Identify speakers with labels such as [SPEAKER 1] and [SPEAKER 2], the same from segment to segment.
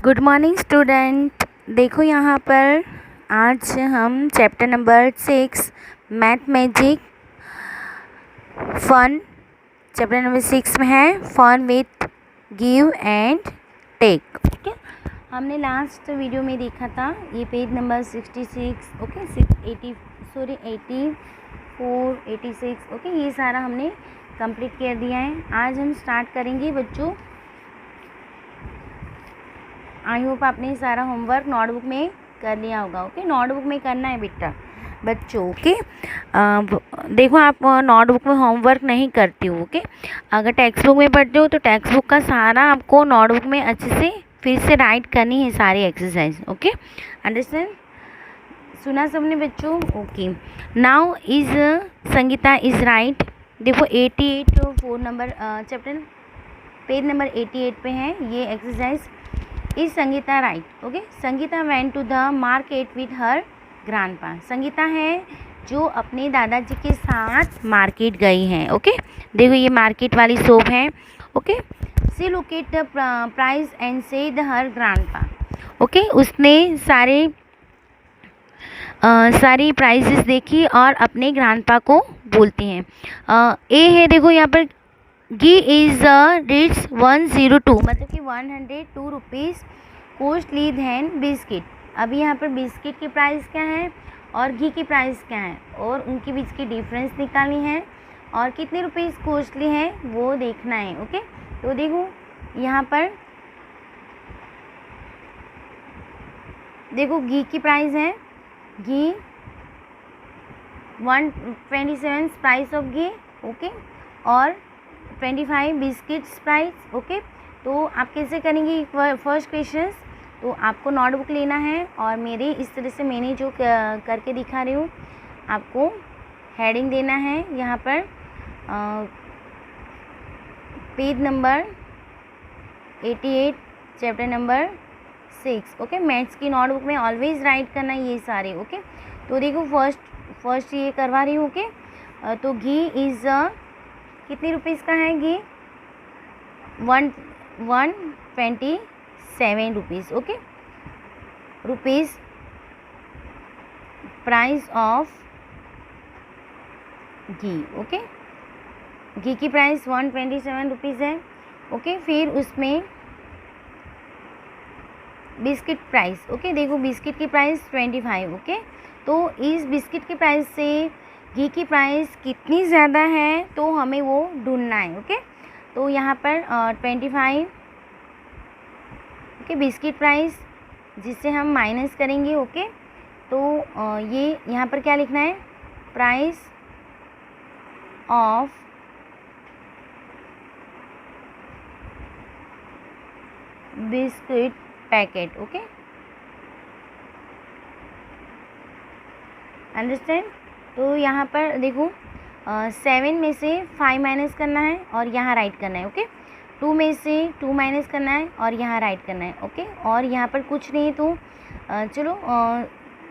[SPEAKER 1] Good morning student. देखो यहाँ पर आज हम chapter number 6 math magic fun chapter number 6 में है fun with give and take. Okay, हमने लास्ट वीडियो में देखा था ये पेज नंबर 66 ओके 84 86 ओके, ये सारा हमने कंप्लीट कर दिया है। आज हम स्टार्ट करेंगे बच्चों। आई होप आपने सारा होमवर्क नोटबुक में कर लिया होगा। ओके, नोटबुक में करना है बेटा बच्चों। ओके, देखो आप नोटबुक में होमवर्क नहीं करती हो। ओके, अगर टेक्स्ट बुक में पढ़ते हो तो टेक्स्ट बुक का सारा आपको नोटबुक में अच्छे से फिर से राइट करनी है सारी एक्सरसाइज। Okay, understand? सुना सबने बच्चों? Okay, now is Sangeeta is right. देखो 88 4 नंबर चैप्टर पेज नंबर 88 पे है ये exercise. Is Sangeeta right? Okay, Sangeeta went to the market with her grandpa. Sangeeta है जो अपने दादाजी के साथ मार्केट गई हैं। ओके, देखो ये मार्केट वाली शॉप है। Okay, see look at the price and said her grandpa. Okay, उसने सारी प्राइजेस देखी और अपने ग्रैंडपा को बोलती हैं। ए है देखो यहाँ पर घी इज़ रेट्स 102 मतलब कि 102 रुपीज़ कॉस्टली देन बिस्किट। अभी यहाँ पर बिस्किट की प्राइस क्या है और घी की प्राइस क्या है और उनके बीच की डिफरेंस निकालनी है और कितने रुपीज़ कॉस्टली है वो देखना है। ओके, तो देखो यहाँ पर देखो घी की प्राइस है, घी 127 प्राइस ऑफ घी। ओके, और 25 बिस्किट्स प्राइस। ओके, तो आप कैसे करेंगे फर्स्ट क्वेश्चन? तो आपको नोटबुक लेना है और मेरे इस तरह से मैंने जो करके दिखा रही हूँ आपको हेडिंग देना है यहाँ पर page number 88 chapter number 6। Okay, maths की नोटबुक में ऑलवेज राइट करना ये सारे। ओके, तो देखो फर्स्ट ये करवा रही हूँ। ओके, तो घी इज़ कितने रुपीज़ का है घी? 127 rupees. Okay, rupees price of ghee. Okay, घी की प्राइस 127 रुपीज़ है। ओके, फिर उसमें बिस्किट प्राइस। ओके, देखो बिस्किट की प्राइस 25। ओके, तो इस बिस्किट की प्राइस से घी की प्राइस कितनी ज़्यादा है तो हमें वो ढूंढना है। ओके, तो यहाँ पर 25 ओके बिस्किट प्राइस जिससे हम माइनस करेंगे। ओके, तो ये यहाँ पर क्या लिखना है? Price of biscuit packet. Okay, understand? तो यहाँ पर देखो 7 में से 5 माइनस करना है और यहाँ राइट करना है। ओके, 2 में से 2 माइनस करना है और यहाँ राइट करना है। ओके, और यहाँ पर कुछ नहीं है तो चलो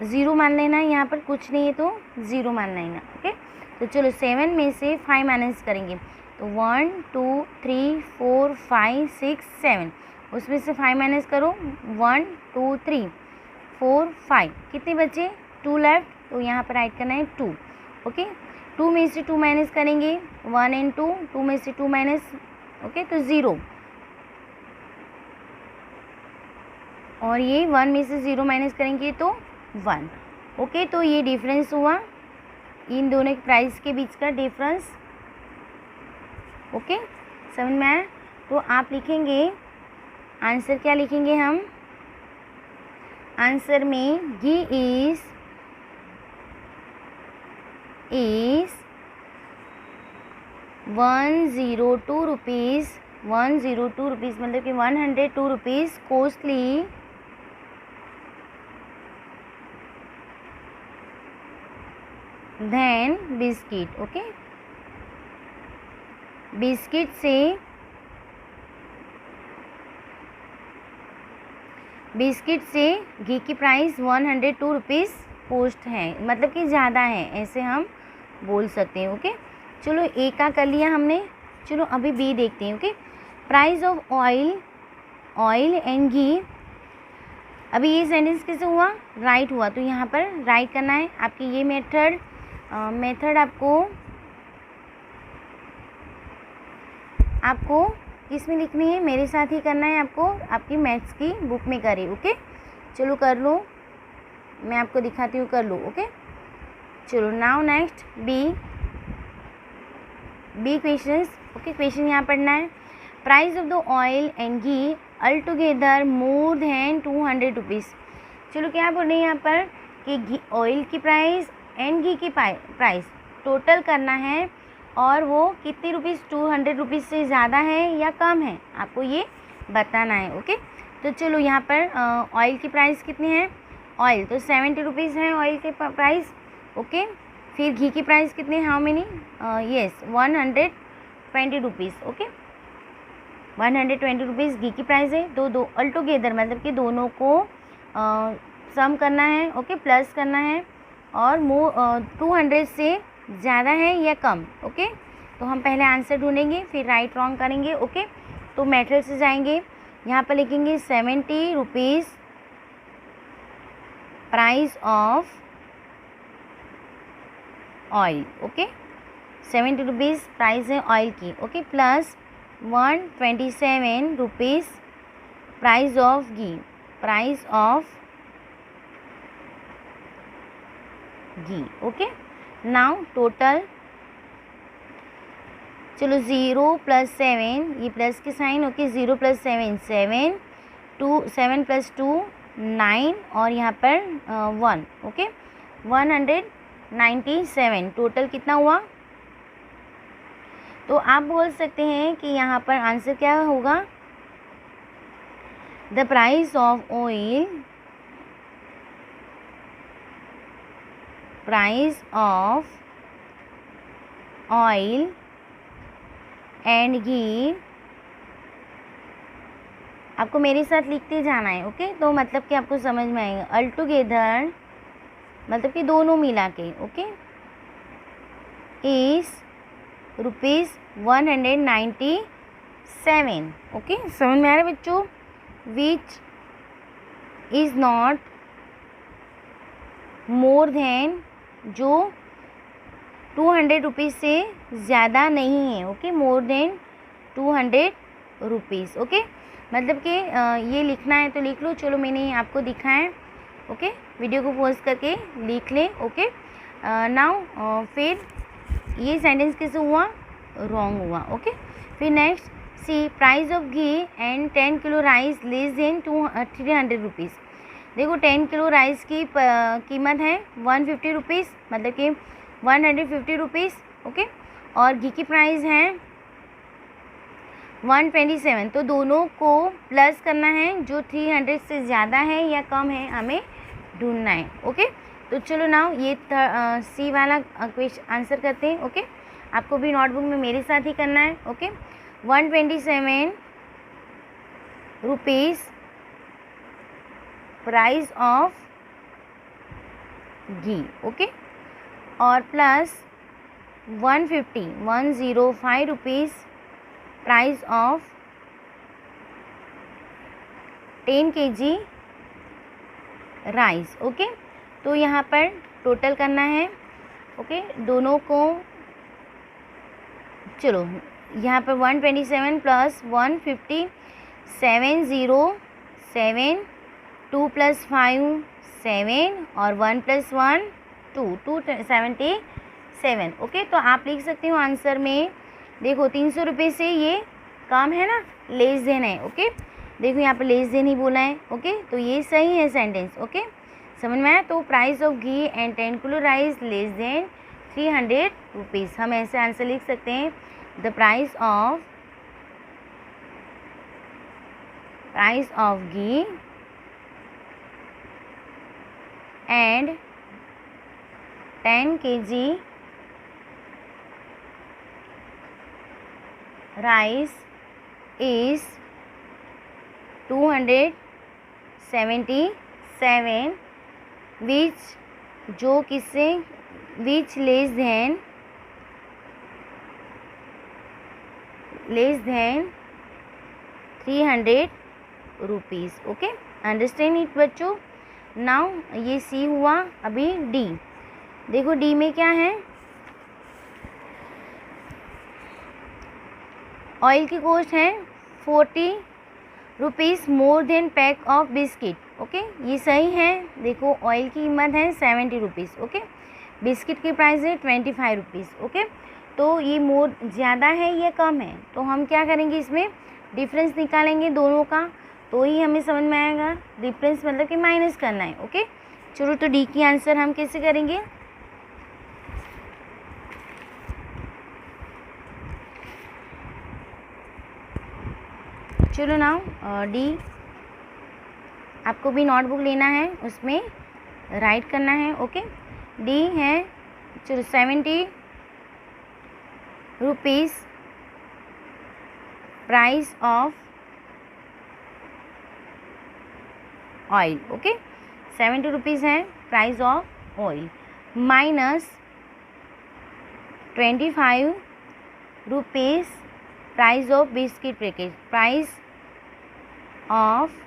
[SPEAKER 1] 0 मान लेना है। यहाँ पर कुछ नहीं है तो 0 मान लेना। ओके, तो चलो 7 में से 5 माइनस करेंगे तो 1 2 3 4 5 6 7, उसमें से 5 माइनस करो 1 2 3 4 5, कितने बचे? 2 लेफ्ट, तो यहाँ पर राइट करना है 2। ओके, 2 में से 2 माइनस करेंगे 1 एंड 2, 2 में से 2 माइनस ओके तो 0, और ये 1 में से 0 माइनस करेंगे तो 1। ओके, तो ये डिफरेंस हुआ इन दोनों के प्राइस के बीच का डिफरेंस। ओके, समझ में आया? तो आप लिखेंगे आंसर, क्या लिखेंगे हम आंसर में? घी इज़ 102 रुपीज़, 102 रुपीज़ मतलब कि 102 rupees costly than biscuit. Okay, biscuit से घी की प्राइस 102 रुपीज़ कॉस्ट है, मतलब कि ज़्यादा है, ऐसे हम बोल सकते हैं। ओके, चलो ए का कर लिया हमने। चलो अभी बी देखते हैं। Okay, price of oil and ghee अभी ये सेंटेंस कैसे हुआ, राइट हुआ, तो यहाँ पर राइट करना है। आपकी ये मेथड आपको किस में लिखनी है, मेरे साथ ही करना है आपको, आपकी मैथ्स की बुक में करें। ओके, चलो कर लो, मैं आपको दिखाती हूँ, कर लो। ओके, चलो now next B questions. Okay, question यहाँ पढ़ना है। Price of the oil and ghee all together more than 200 rupees. चलो क्या बोल रहे हैं यहाँ पर कि घी, ऑयल की प्राइस एंड घी की प्राइस टोटल करना है, और वो कितनी रुपीज़, 200 रुपीज़ से ज़्यादा है या कम है, आपको ये बताना है। ओके, तो चलो यहाँ पर ऑयल की प्राइस कितनी है, ऑयल तो 70 रुपीज़ है ऑयल की प्राइस। ओके, फिर घी की प्राइस कितनी है, how many, yes 120 rupees. Okay, 120 rupees घी की प्राइस है। दो ऑल टुगेदर मतलब कि दोनों को सम करना है। ओके, प्लस करना है, और 200 से ज़्यादा है या कम। ओके, तो हम पहले आंसर ढूंढेंगे, फिर राइट रॉन्ग करेंगे। ओके, तो मेथड से जाएंगे, यहाँ पर लिखेंगे 70 rupees price of oil. Okay, 70 rupees price है ऑयल की। Okay, plus 127 rupees price of ghee, price of ghee. Okay, now total, चलो 0 + 7, ये प्लस के साइन। ओके, 0 + 7 7, 7 + 2 9, और यहाँ पर 1। ओके, 197 टोटल कितना हुआ। तो आप बोल सकते हैं कि यहाँ पर आंसर क्या होगा, the price of oil, price of oil and ghee, आपको मेरे साथ लिखते जाना है। ओके, तो मतलब कि आपको समझ में आएगा, अल टुगेदर मतलब कि दोनों मिला के। Okay, is ₹197। ओके, समझ में आ रहा है बच्चों, which is not more than, जो 200 रुपीज़ से ज़्यादा नहीं है। ओके, मोर देन 200 रुपीज़। ओके, मतलब कि ये लिखना है तो लिख लो। चलो मैंने आपको दिखाया। ओके, वीडियो को पॉज करके लिख लें। ओके, नाउ फिर ये सेंटेंस कैसे हुआ, रॉन्ग हुआ। ओके, फिर next C, price of ghee and 10 kilo rice less than 300 rupees. देखो 10 किलो राइस की कीमत है 150 रुपीज़, मतलब कि 150 रुपीज़। ओके, और घी की प्राइस है 127, तो दोनों को प्लस करना है, जो 300 से ज़्यादा है या कम है हमें ढूंढना है। ओके, तो चलो नाउ ये सी वाला क्वेश्चन आंसर करते हैं। ओके, आपको भी नोटबुक में मेरे साथ ही करना है। Okay, 127 rupees price of ghee. Okay, और plus 105 rupees price of 10 kg rice. Okay, तो यहाँ पर टोटल करना है। ओके, दोनों को, चलो यहाँ पर 127 + 150 707, 2 + 5 7, और 1 + 1 2 277। ओके, तो आप लिख सकते हो आंसर में, देखो 300 रुपये से ये कम है ना, लेस देन है। ओके, देखो यहाँ पे लेस देन ही बोला है। ओके, तो ये सही है सेंटेंस। ओके, समझ में आया। तो price of ghee and 10 kilo rice less than 300 rupees, हम ऐसे आंसर लिख सकते हैं, the price of ghee and 10 kg rice is 277, which जो किससे, which less than 300 rupees. Okay, understand it बच्चों। नाउ ये सी हुआ, अभी डी। देखो डी में क्या है, ऑयल की कॉस्ट है 40 rupees more than pack of biscuit. Okay, ये सही है। देखो ऑयल की कीमत है 70 रुपीज़। ओके, बिस्किट की प्राइस है 25 रुपीज़। ओके, तो ये मोर ज़्यादा है या कम है, तो हम क्या करेंगे, इसमें डिफरेंस निकालेंगे दोनों का, तो ही हमें समझ में आएगा। डिफरेंस मतलब कि माइनस करना है। ओके, चलो तो डी की आंसर हम कैसे करेंगे, चलो नाउ डी आपको भी नोटबुक लेना है, उसमें राइट करना है। ओके, डी है, चलो 70 rupees price of oil. Okay, 70 rupees है price of oil, minus 25 rupees price of biscuit packet. Price of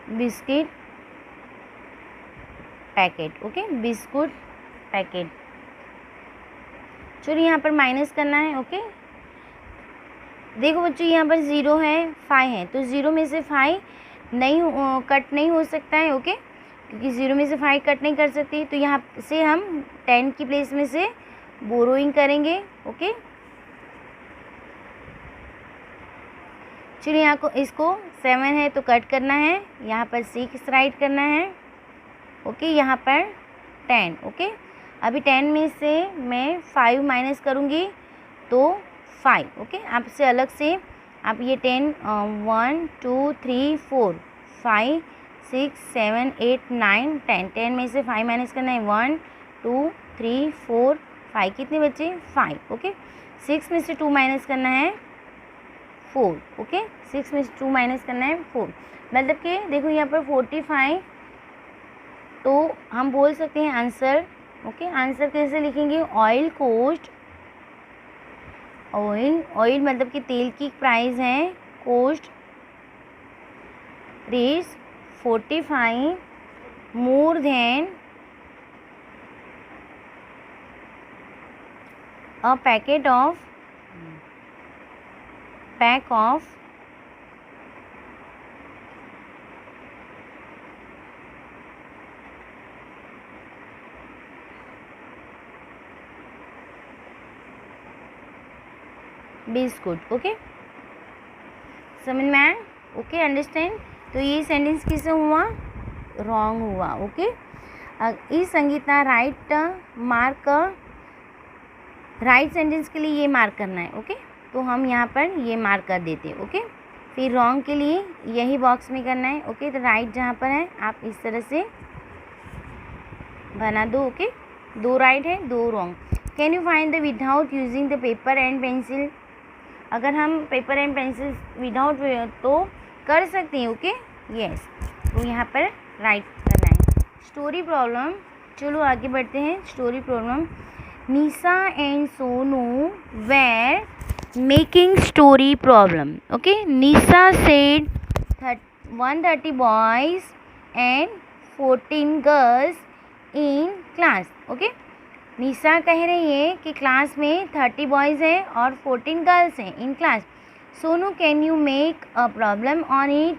[SPEAKER 1] biscuit packet. Okay, biscuit packet. चलिए यहाँ पर माइनस करना है। ओके, देखो बच्चों यहाँ पर 0 है, 5 है, तो 0 में से 5 नहीं कट नहीं हो सकता है। ओके, क्योंकि 0 में से 5 कट नहीं कर सकती, तो यहाँ से हम 10 की प्लेस में से बोरोइंग करेंगे। ओके, चलिए यहाँ को इसको 7 है तो कट करना है, यहाँ पर 6 राइट करना है। ओके, यहाँ पर 10। ओके, अभी 10 में से मैं 5 माइनस करूँगी तो 5। ओके, आपसे अलग से आप ये 10 1 2 3 4 5 6 7 8 9 10, 10 में से 5 माइनस करना है, 1 2 3 4 5, कितने बचे 5। ओके, 6 में से 2 माइनस करना है 4। ओके, 6 में से 2 माइनस करना है 4, मतलब कि देखो यहाँ पर 45, तो हम बोल सकते हैं आंसर। ओके, आंसर कैसे लिखेंगे, ऑयल कॉस्ट, ऑयल मतलब कि तेल की प्राइस है, cost is 45 more than a pack of biscuit. Okay, समझ में आया। Okay, understand. तो ये सेंटेंस किसे हुआ, रॉन्ग हुआ। ओके, इस Sangeeta right mark, right sentence के लिए ये मार्क करना है। ओके, तो हम यहाँ पर ये मार्क कर देते हैं। ओके, फिर रॉन्ग के लिए यही बॉक्स में करना है। ओके, तो राइट जहाँ पर है आप इस तरह से बना दो। ओके, 2 राइट है 2 wrong. Can you find the without using the paper and pencil, अगर हम पेपर एंड पेंसिल विदाउट तो कर सकते हैं। ओके, यस, तो यहाँ पर राइट करना है। स्टोरी प्रॉब्लम, चलो आगे बढ़ते हैं। Story problem, Nisha and Sonu were making story problem. Okay, Nisha said 130 boys and 14 girls in class. Okay, Nisha कह रही है कि क्लास में 30 बॉयज़ हैं और 14 गर्ल्स हैं in class. Sonu, can you make a problem on it.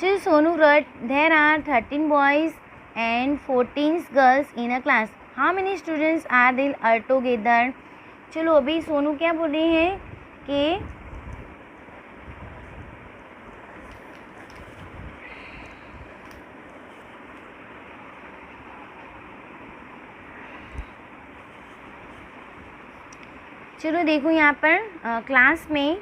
[SPEAKER 1] चल Sonu wrote there are 13 boys and 14 girls in a class. How many students are there together? चलो अभी सोनू क्या बोल रही है कि चलो देखो यहाँ पर क्लास में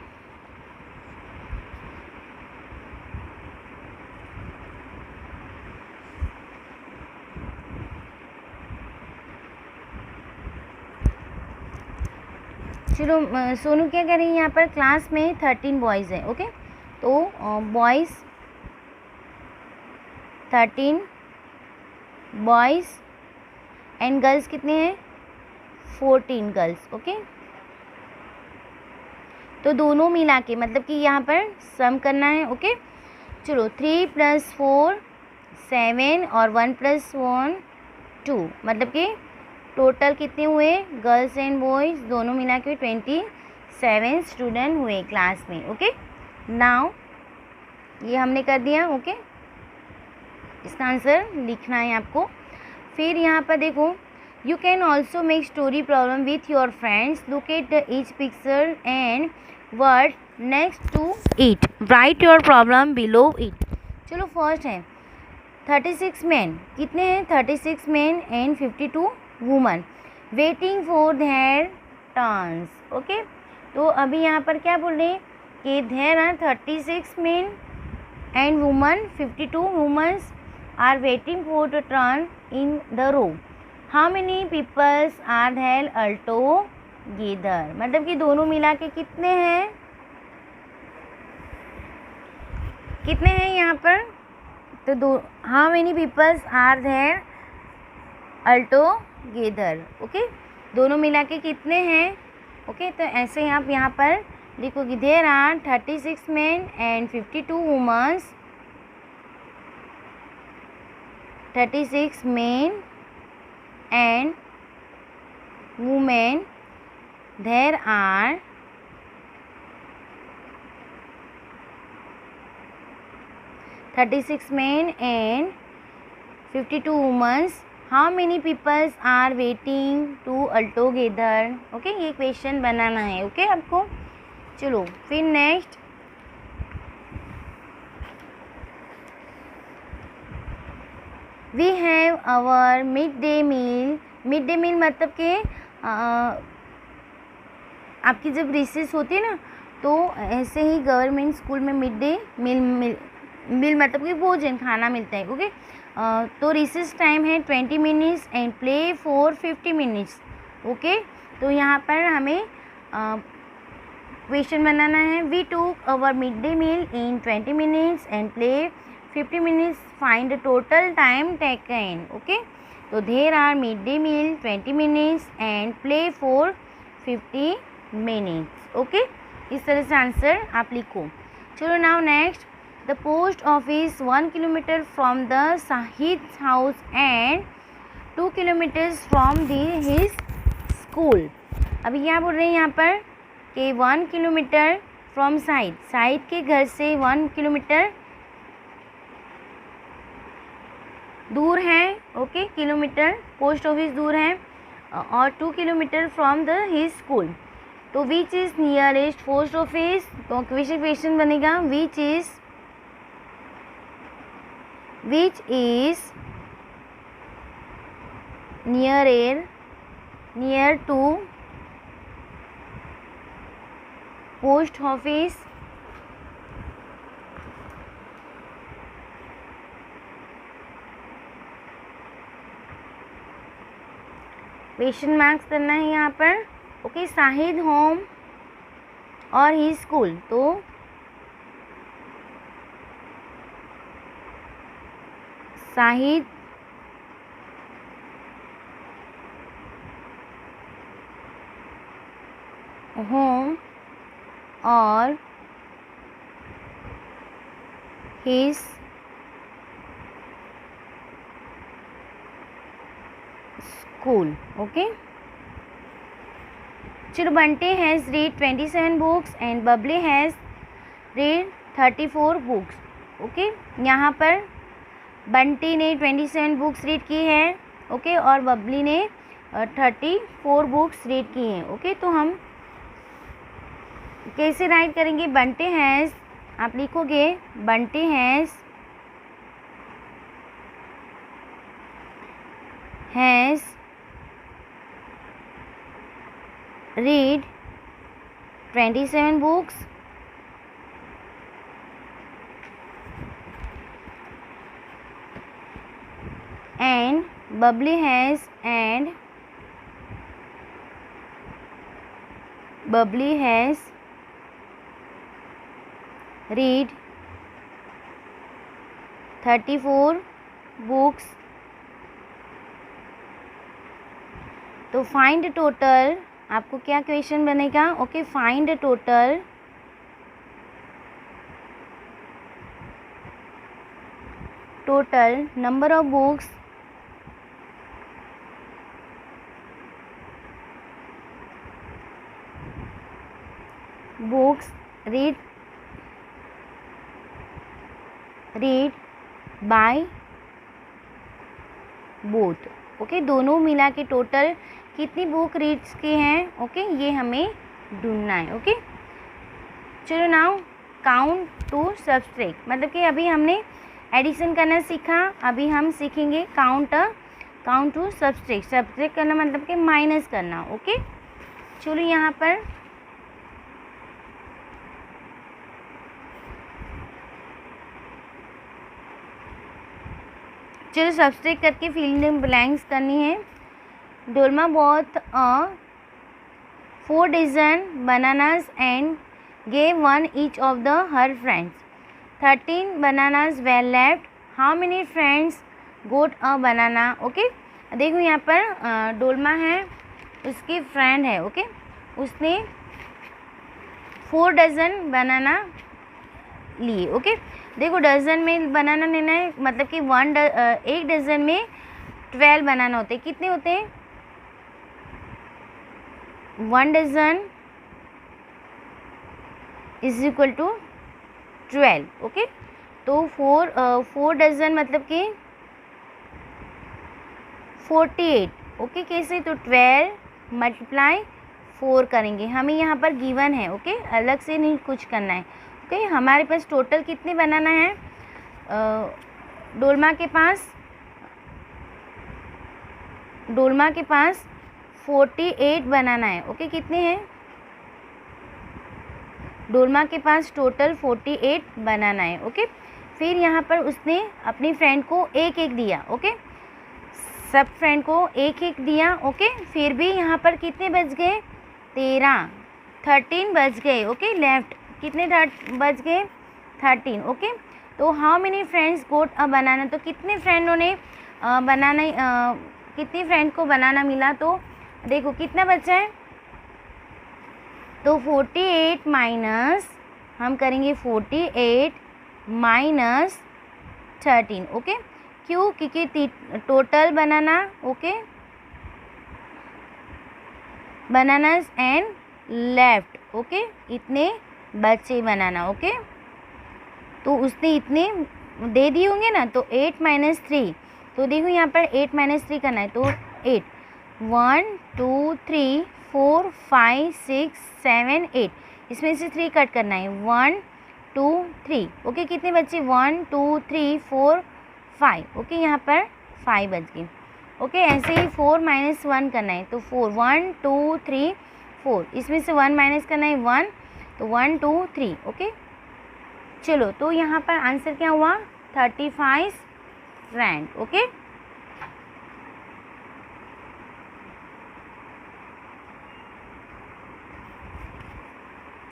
[SPEAKER 1] चलो सोनू क्या कर रही है, यहाँ पर क्लास में 13 बॉयज़ हैं। ओके, तो बॉयज़ 13 बॉयज़ एंड गर्ल्स कितने हैं, 14 गर्ल्स। ओके, तो दोनों मिला के मतलब कि यहाँ पर सम करना है। ओके, चलो 3 + 4 7 और 1 + 1 2, मतलब कि टोटल कितने हुए, गर्ल्स एंड बॉयज़ दोनों मिला के 27 स्टूडेंट हुए क्लास में। ओके, नाउ ये हमने कर दिया। ओके, इसका आंसर लिखना है आपको। फिर यहाँ पर देखो, you can also make story problem with your friends, look at each picture and word next to it, write your problem below it. चलो फर्स्ट है 36 मैन, कितने हैं, 36 man and 52 woman waiting for their turns. Okay, तो अभी यहाँ पर क्या बोल रहे हैं कि there are 36 man and woman 52 womens are waiting for the turn in the row, how many peoples are there अल्टोगेदर, मतलब कि दोनों मिला के कितने हैं, कितने हैं यहाँ पर, तो दो, how many peoples are there altogether. Okay, दोनों मिला के कितने हैं। ओके, तो ऐसे ही आप यहाँ पर लिखोगे, there are 36 man and 52 womens, 36 man and woman, there are 36 men and 52 women, how many peoples are waiting to altogether। Okay, ये क्वेश्चन बनाना है। ओके, आपको चलो फिर next, we have our mid day meal. Mid day meal मतलब कि आपकी जब रिसेस होती है ना, तो ऐसे ही गवर्नमेंट स्कूल में मिड डे मील मतलब कि भोजन खाना मिलता है। ओके, तो रिसेस टाइम है 20 minutes and play for 50 minutes. Okay, तो यहाँ पर हमें क्वेश्चन बनाना है, we took our mid day meal in 20 minutes and play 50 minutes, find the total time taken. Okay, तो there are mid day meal 20 minutes and play for 50 minutes. Okay, इस तरह से आंसर आप लिखो। चलो now next, the post office 1 kilometre from the Sahid house and 2 kilometres from his school. अभी क्या बोल रहे हैं यहाँ पर कि 1 किलोमीटर फ्रॉम साहिद के घर से 1 किलोमीटर दूर है। ओके, किलोमीटर पोस्ट ऑफिस दूर है, और 2 किलोमीटर फ्रॉम हिज स्कूल। तो which is nearest post office, तो क्वेश्चन बनेगा which is near to post office question marks करना है यहाँ पर। ओके, साहिद होम और ही स्कूल, तो साहिद होम और हिज स्कूल। ओके, चलो बंटे has read 27 books and Babli has read 34 books. Okay, यहाँ पर बंटी ने 27 बुक्स रीड की है। ओके, और बबली ने 34 बुक्स रीड की हैं। ओके, तो हम कैसे राइट करेंगे, बंटे हैज़, आप लिखोगे बंटे has read 27 books and bubbly has Babli has read 34 books. तो फाइंड टोटल, आपको क्या क्वेश्चन बनेगा? Okay, find total number of books read by both. Okay, दोनों मिला के टोटल कितनी बुक रीड्स के हैं? ओके, ये हमें ढूंढना है। ओके, चलो नाउ काउंट टू सब्सट्रैक्ट, मतलब कि अभी हमने एडिशन करना सीखा, अभी हम सीखेंगे काउंट टू सब्सट्रैक्ट करना, मतलब कि माइनस करना। ओके, चलो यहाँ पर चलो सब्सट्रैक्ट करके फिल इन ब्लैंक्स करनी है। Dolma bought 4 dozen bananas and gave 1 each of her friends. 13 bananas were left. How many friends got a banana? Okay, देखो यहाँ पर डोलमा है, उसकी फ्रेंड है। ओके, उसने 4 डजन बनाना लिए। ओके, देखो डजन में बनाना लेना है, मतलब कि 1 डजन में 12 बनाना होते हैं। कितने होते हैं? 1 dozen is equal to 12। Okay, तो 4 डजन मतलब कि 48। ओके, कैसे? तो 12 मल्टीप्लाई 4 करेंगे, हमें यहाँ पर गिवन है। ओके, अलग से नहीं कुछ करना है। ओके, हमारे पास टोटल कितने बनाना है? डोलमा के पास 48 बनाना है। ओके, कितने हैं? डोलमा के पास टोटल 48 बनाना है। ओके, फिर यहाँ पर उसने अपनी फ्रेंड को एक एक दिया। ओके, सब फ्रेंड को एक एक दिया। ओके, फिर भी यहाँ पर कितने बच गए? 13 बच गए। ओके, लेफ्ट कितने बच गए? 13। ओके, तो हाउ मेनी फ्रेंड्स गोट अ बनाना, तो कितने फ्रेंडों ने कितनी फ्रेंड को बनाना मिला? तो देखो कितना बचा है, तो 48 माइनस, हम करेंगे 48 माइनस 13। ओके, क्यों? क्योंकि total banana, okay, bananas and left. Okay, इतने बचे बनाना। ओके, तो उसने इतने दे दिए होंगे ना, तो 8 माइनस 3, तो देखो यहाँ पर 8 माइनस 3 करना है, तो 8 1 2 3 4 5 6 7 8, इसमें से 3 कट करना है, 1 2 3। ओके, कितने बच्चे? 1 2 3 4 5। ओके, यहाँ पर 5 बच गए। ओके, ऐसे ही 4 माइनस 1 करना है, तो 4 1 2 3 4, इसमें से 1 माइनस करना है 1, तो 1 2 3। ओके, चलो, तो यहाँ पर आंसर क्या हुआ? 35 फ्रेंड। ओके,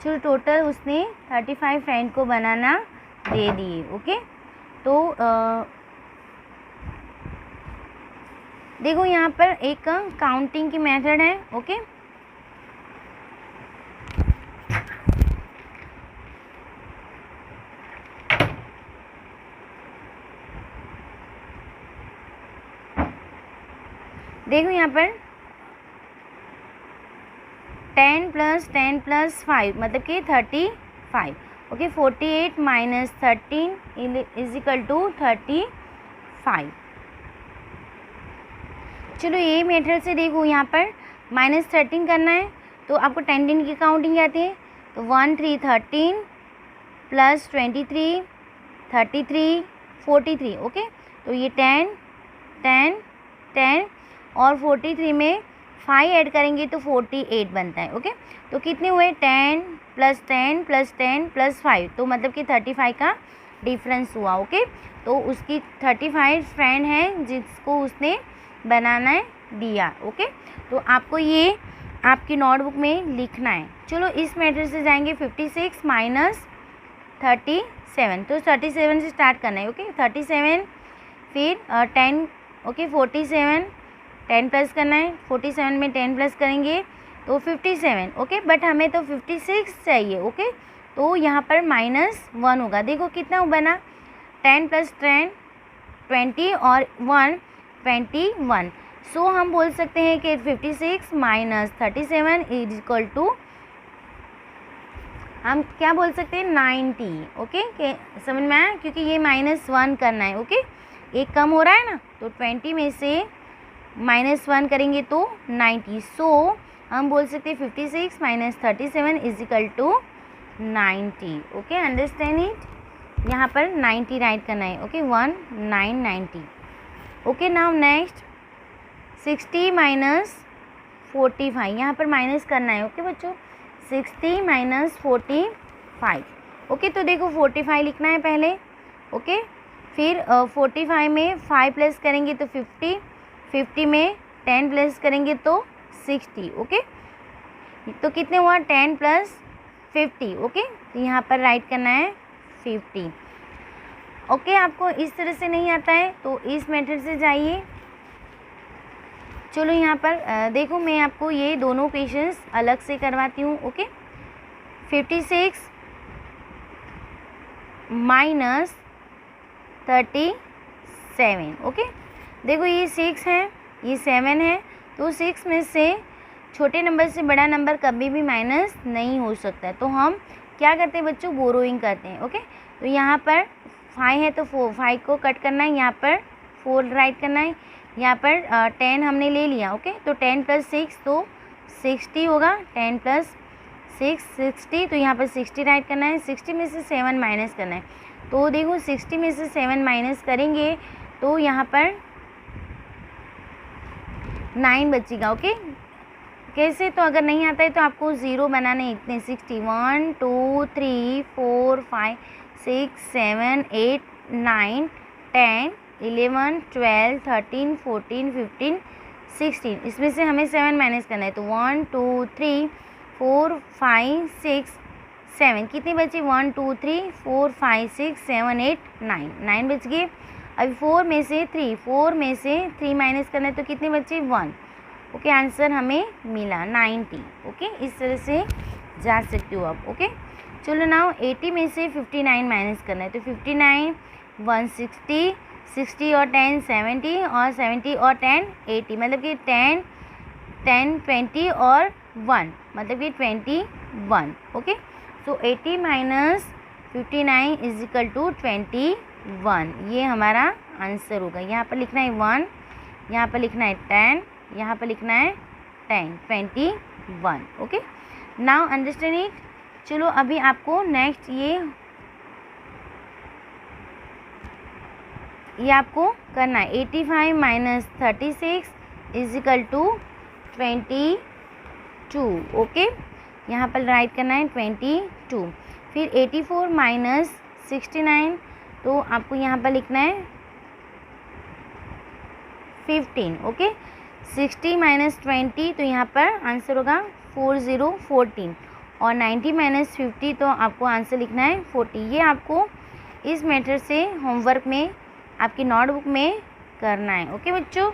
[SPEAKER 1] चलो टोटल उसने 35 फ्रेंड को बनाना दे दिए। ओके, तो देखो यहाँ पर एक काउंटिंग की मेथड है। ओके, देखो यहाँ पर 10 प्लस 5 मतलब कि 35। Okay, 48 minus 13 is equal to 35। चलो ये मेथड से देखो, यहाँ पर -13 करना है, तो आपको 10 की काउंटिंग आती है, तो 1 3 13 प्लस 23 33 43। ओके, तो ये 10 10 10 और 43 में 5 ऐड करेंगे तो 48 बनता है। ओके, तो कितने हुए? 10 प्लस 10 प्लस 10 प्लस 5, तो मतलब कि 35 का डिफरेंस हुआ। ओके, तो उसकी 35 फ्रेंड हैं जिसको उसने बनाना दिया। ओके, तो आपको ये आपकी नोटबुक में लिखना है। चलो इस मेथड से जाएंगे 56 माइनस 37, तो 37 से स्टार्ट करना है। ओके 37 फिर 10, ओके 47 10 प्लस करना है, 47 में 10 प्लस करेंगे तो 57। ओके बट हमें तो 56 चाहिए। ओके तो यहाँ पर -1 होगा। देखो कितना बना, 10 प्लस 10 20 और 1 21। सो हम बोल सकते हैं कि 56 माइनस 37 इज इक्वल टू, हम क्या बोल सकते हैं 90। ओके के समझ में आया, क्योंकि ये -1 करना है। ओके एक कम हो रहा है ना, तो 20 में से -1 करेंगे तो 90। सो हम बोल सकते हैं 56 minus 37 is equal to 90। Okay understand it, यहाँ पर 90 राइट करना है। Okay 1990। Okay now next 60 minus 45, यहाँ पर माइनस करना है। ओके बच्चों 60 माइनस 45। ओके तो देखो 45 लिखना है पहले। ओके फिर 45 में 5 प्लस करेंगे तो 50, 50 में 10 प्लस करेंगे तो 60। ओके तो कितने हुआ 10 प्लस 50। ओके तो यहाँ पर राइट करना है 50। ओके आपको इस तरह से नहीं आता है तो इस मेथड से जाइए। चलो यहाँ पर देखो मैं आपको ये दोनों क्वेश्चंस अलग से करवाती हूँ। Okay 56 minus 37। ओके देखो ये 6 है, ये 7 है, तो 6 में से छोटे नंबर से बड़ा नंबर कभी भी माइनस नहीं हो सकता। तो हम क्या करते हैं बच्चों, बोरोइंग करते हैं। ओके तो यहाँ पर 5 है तो 5 को कट करना है, यहाँ पर 4 राइट करना है, यहाँ पर 10 हमने ले लिया। ओके तो 10 प्लस 6 तो 60 होगा, 10 प्लस 6 60, तो यहाँ पर 60 राइट करना है। 60 में से 7 माइनस करना है, तो देखो 60 में से 7 माइनस करेंगे तो यहाँ पर 9 बचेगा। ओके कैसे, तो अगर नहीं आता है तो आपको 0 बनाने इतने 60 1 2 3 4 5 6 7 8 9 10 11 12 13 14 15 16, इसमें से हमें 7 माइनस करना है। तो 1 2 3 4 5 6 7, कितने बचे 1 2 3 4 5 6 7 8 9, 9 बच गए। अभी 4 में से 3 माइनस करना है तो कितने बचे 1। ओके आंसर हमें मिला 90। ओके इस तरह से जा सकते हो आप। ओके चलो नाउ 80 में से 59 माइनस करना है, तो 59 160, 60 और 10 70 और 70 और 10 80, मतलब कि 10 10 20 और 1 मतलब कि 21। Okay so 80 minus 59 is equal to 21, ये हमारा आंसर होगा। यहाँ पर लिखना है 1, यहाँ पर लिखना है 10, यहाँ पर लिखना है 10 21। Okay now understand it. चलो अभी आपको नेक्स्ट ये आपको करना है 85 minus 36 is equal to 22। Okay यहाँ पर राइट करना है 22। फिर 84 माइनस 69, तो आपको यहाँ पर लिखना है 15। ओके 60 माइनस 20, तो यहाँ पर आंसर होगा 14 और 90 माइनस 50, तो आपको आंसर लिखना है 40। ये आपको इस मेथड से होमवर्क में आपकी नोटबुक में करना है। ओके बच्चों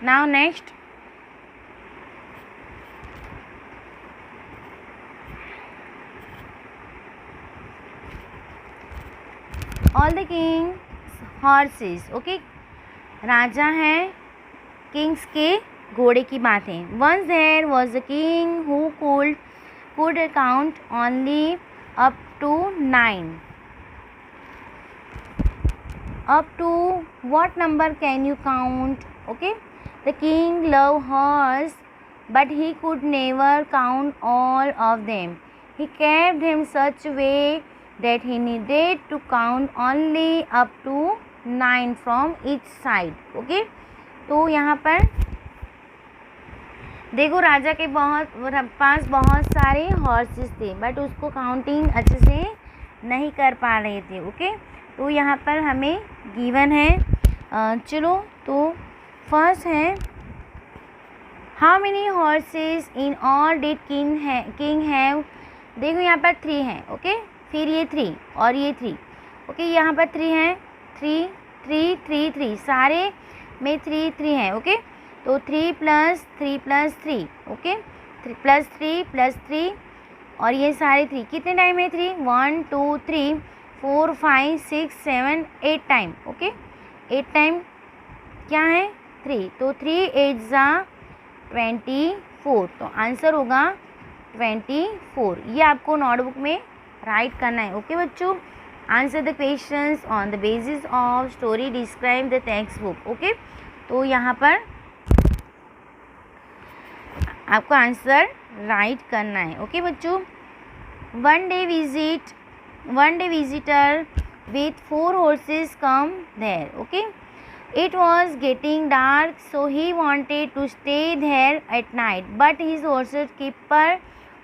[SPEAKER 1] now next all the king's horses. Okay राजा है, किंग्स के घोड़े की बात है। Once there was a king who could count only up to 9. Up to what number can you count? Okay, the king loved horse, but he could never count all of them. He kept them such a way that he needed to count only up to 9 from each side. Okay, तो यहाँ पर देखो राजा के पास बहुत सारे horses थे, but उसको counting अच्छे से नहीं कर पा रहे थे। ओके तो यहाँ पर हमें गिवन है। चलो तो फर्स्ट है how many horses in all did king have. देखो यहाँ पर 3 हैं, ओके, फिर ये 3 और ये 3, ओके, यहाँ पर 3 हैं, 3 3 3 3, सारे में 3 3 हैं, ओके। तो 3 + 3 + 3, ओके, +3 और ये सारे 3 कितने टाइम है 3, 1 2 3 4 5 6 7 8 टाइम, ओके, 8 टाइम क्या है 3, तो 3 8 ज़ा 24, तो आंसर होगा 24। ये आपको नोटबुक में राइट करना है, ओके बच्चों। Answer the questions on the basis of story describe the text book, okay. तो यहाँ पर आपको आंसर राइट करना है, ओके बच्चों। One day visitor with 4 horses come there, okay. It was getting dark, so he wanted to stay there at night, but his horse's keeper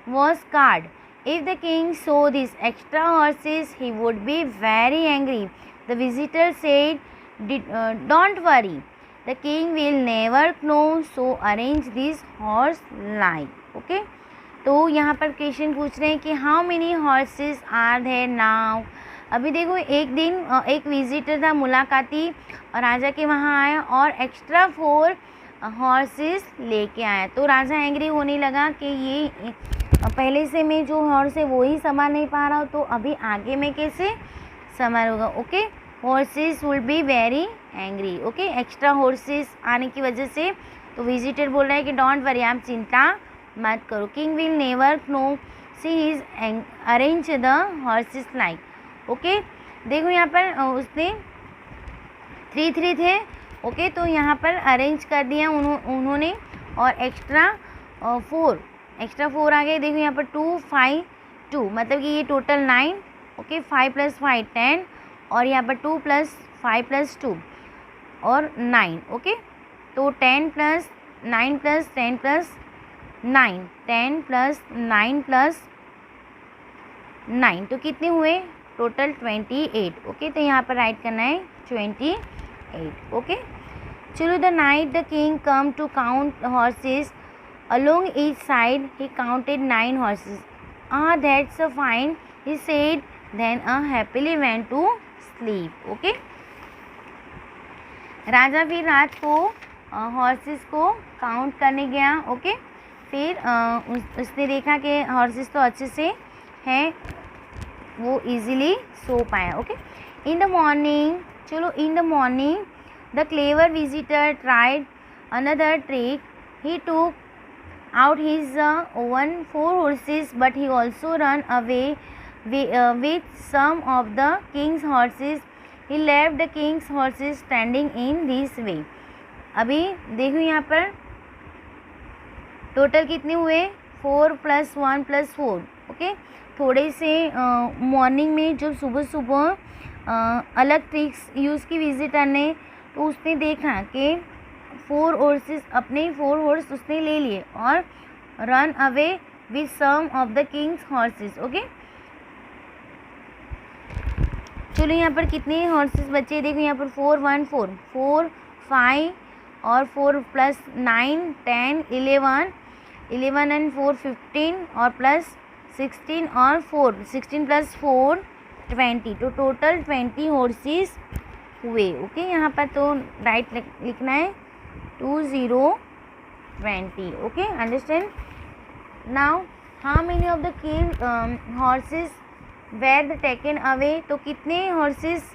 [SPEAKER 1] was scared. If the king saw these extra horses, he would be very angry. The visitor said, don't worry, the king will never know, so arrange this horse line, okay. तो यहाँ पर question पूछ रहे हैं कि how many horses are there now. अभी देखो एक दिन एक विजिटर था, मुलाकाती, और राजा के वहाँ आया और एक्स्ट्रा 4 हॉर्सेस लेके आया। तो राजा एंग्री होने लगा कि ये पहले से मैं जो हॉर्स है वो ही संभाल नहीं पा रहा हूँ, तो अभी आगे में कैसे संभालूंगा, okay. Horses will be very angry, okay, extra horses आने की वजह से। तो विजिटर बोल रहा है कि डोंट वरी, आप चिंता मत करो, king will never know, she is arrange the horses like, okay. देखो यहाँ पर उसने 3 3 थे, ओके, तो यहाँ पर अरेंज कर दिया उन्होंने, और एक्स्ट्रा 4 आ गए। देखो यहाँ पर 2 5 2, मतलब कि ये टोटल 9, ओके, 5 + 5 10, और यहाँ पर 2 + 5 + 2 और 9, ओके। तो 10 + 9 + 10 + 9, 10 + 9 + 9, तो कितने हुए टोटल 28, ओके। तो यहाँ पर राइट करना है 28, ओके। चलो the night the king come to count horses along each side, he counted 9 horses. That's a fine, he said, then happily went to sleep, okay. राजा फिर रात को हॉर्सेस को काउंट करने गया, ओके। फिर उसने देखा कि हॉर्सेस तो अच्छे से हैं, वो इजीली सो पाया, ओके। इन द मॉर्निंग, चलो in the morning the clever visitor tried another trick, he took out his own 4 horses, but he also ran away with some of the king's horses. He left the king's horses standing in this way. अभी देखो यहाँ पर total कितने हुए 4 + 1 + 4, okay. थोड़े से morning में जब सुबह सुबह अलग ट्रिक्स यूज़ की विजिटर ने, तो उसने देखा कि 4 हॉर्सेस, अपने 4 हॉर्स उसने ले लिए और run away with some of the king's horses, okay. चलो यहाँ पर कितने हॉर्सेस बचे, देखो यहाँ पर 4 1 4 4 5 और 4 + 9 10 11 11 and 4 15 और प्लस 16 और 4 16 + 4 20, तो टोटल 20 हॉर्सेस हुए, ओके। यहाँ पर तो राइट लिखना है 20 20, okay, understand. Now how many of the king horses were the taken away, तो कितने horses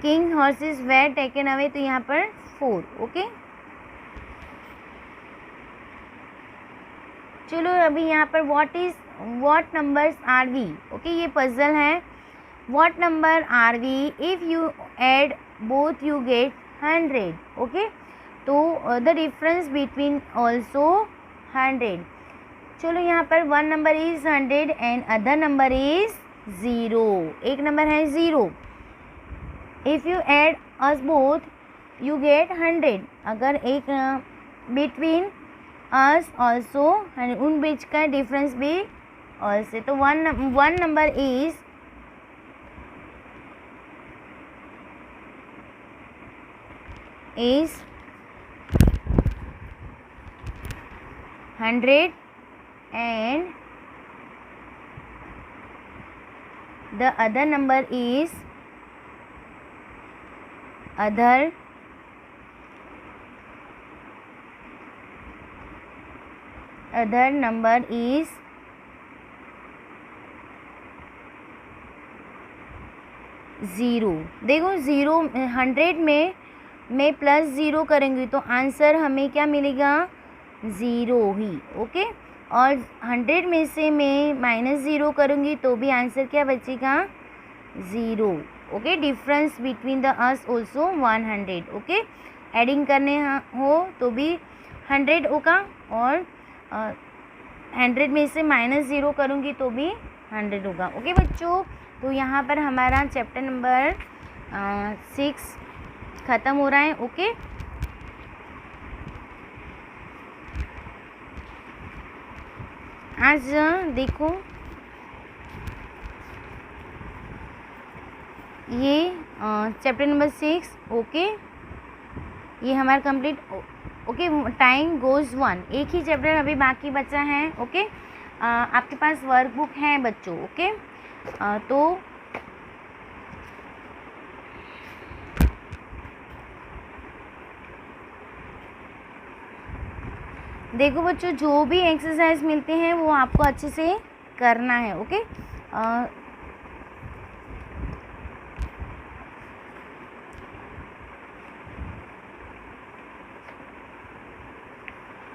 [SPEAKER 1] king horses were taken away, तो यहाँ पर 4, ओके। चलो अभी यहाँ पर what numbers are we, okay, ये पजल है। What number are we, if you add both you get 100, okay. तो द डिफरेंस बिटवीन ऑल्सो 100। चलो यहाँ पर 1 number is 100 and other number is 0, एक नंबर है 0। If you add us both you get 100, अगर एक बिटवीन अस ऑल्सो, उन बीच का डिफरेंस भी ऑल्सो, तो 1 number is 100 and the other number is other number is 0। देखो 0 100 में मैं प्लस 0 करेंगी तो आंसर हमें क्या मिलेगा, 0 ही। ओके, और 100 में से मैं -0 करूँगी तो भी आंसर क्या बचेगा, 0। Okay, difference between the us also 100। Okay, adding करने हो तो भी 100 होगा, और 100 में से -0 करूँगी तो भी 100 होगा। ओके बच्चों, तो यहाँ पर हमारा चैप्टर नंबर 6 ख़त्म हो रहा है। ओके, आज देखो ये चैप्टर नंबर 6। ओके, ये हमारा कंप्लीट। Okay, time goes 1। एक ही चैप्टर अभी बाकी बचा है। ओके, आपके पास वर्कबुक है बच्चों। ओके, तो देखो बच्चों, जो भी एक्सरसाइज मिलते हैं वो आपको अच्छे से करना है। ओके,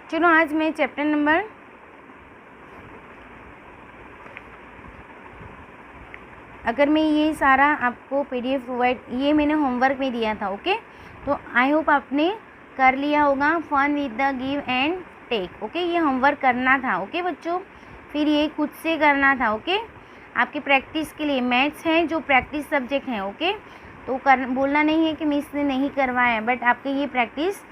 [SPEAKER 1] चलो आज मैं चैप्टर नंबर अगर मैं ये सारा आपको PDF प्रोवाइड, ये मैंने होमवर्क में दिया था। ओके, तो आई होप आपने कर लिया होगा। Fun with the give and take. Okay, ये होमवर्क करना था। ओके बच्चों, फिर ये खुद से करना था। ओके, आपकी प्रैक्टिस के लिए मैथ्स है जो प्रैक्टिस सब्जेक्ट है। ओके, तो बोलना नहीं है कि मिस ने नहीं करवाया, बट आपके ये प्रैक्टिस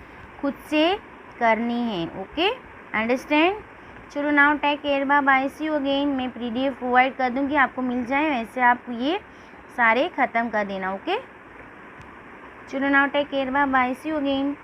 [SPEAKER 1] खुद से करनी है। Okay, understand. चलो now take care, bye, see you again. मैं PDF प्रोवाइड कर दूँगी, आपको मिल जाए, वैसे आप ये सारे ख़त्म कर देना। ओके, चलो now take care, bye, see you again.